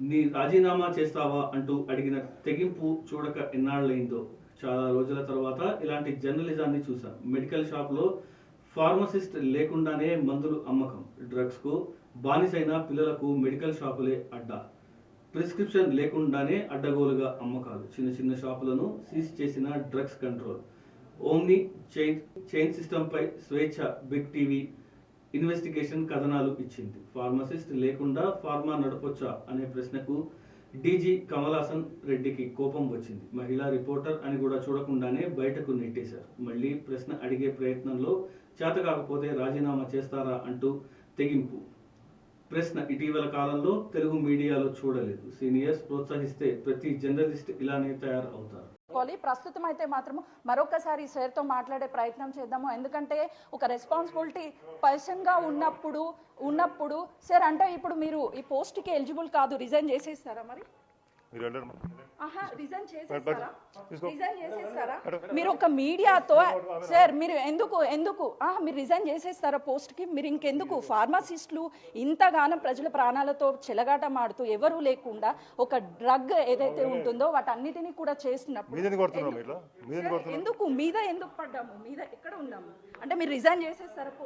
నీ రాజీనామా చేస్తావా అంటూ అడిగిన తెగింపు చూడక ఎన్నాళ్ళైందో. చాలా రోజుల తర్వాత ఇలాంటి జర్నలిజాన్ని చూసాం. మెడికల్ షాప్లో ఫార్మసిస్ట్ లేకుండానే మందులు అమ్మకం, డ్రగ్స్కు బానిసైన పిల్లలకు మెడికల్ షాపులే అడ్డా, ప్రిస్క్రిప్షన్ లేకుండానే అడ్డగోలుగా అమ్మకాలు, చిన్న చిన్న షాపులను సీజ్ చేసిన డ్రగ్స్ కంట్రోల్, ఓమ్ని చైన్ సిస్టంపై స్వేచ్ఛ బిగ్ టీవీ ఇన్వెస్టిగేషన్ కథనాలు ఇచ్చింది. ఫార్మసిస్ట్ లేకుండా ఫార్మా నడపొచ్చా అనే ప్రశ్నకు డీజీ కమలాసన్ రెడ్డికి కోపం వచ్చింది. మహిళా రిపోర్టర్ అని కూడా చూడకుండానే బయటకు నెట్టేశారు. మళ్ళీ ప్రశ్న అడిగే ప్రయత్నంలో చేతకాకపోతే రాజీనామా చేస్తారా అంటూ తెగింపు. ప్రశ్న ఇటీవల కాలంలో తెలుగు మీడియాలో చూడలేదు. సీనియర్స్ ప్రోత్సహిస్తే ప్రతి జర్నలిస్ట్ ఇలానే తయారు అవుతారు. ప్రస్తుతం అయితే మాత్రం మరొకసారి సార్తో మాట్లాడే ప్రయత్నం చేద్దాము. ఎందుకంటే ఒక రెస్పాన్సిబిలిటీ పర్సన్గా ఉన్నప్పుడు సార్ అంటే ఇప్పుడు మీరు ఈ పోస్ట్కి ఎలిజిబుల్ కాదు, రిజైన్ చేసేస్తారా? మరి రిజైన్ చేసేస్తారా? మీరు ఒక మీడియాతో సార్ మీరు ఎందుకు మీరు రిజైన్ చేసేస్తారా పోస్ట్కి? మీరు ఇంకెందుకు ఫార్మసిస్టులు ఇంతగానం ప్రజల ప్రాణాలతో చెలగాటమాడుతూ ఎవరూ లేకుండా ఒక డ్రగ్ ఏదైతే ఉంటుందో వాటన్నిటినీ కూడా చేస్తున్నప్పుడు ఎందుకు మీద ఎందుకు పడ్డాము? మీద ఎక్కడ ఉన్నాము అంటే మీరు రిజైన్ చేసేస్తారా?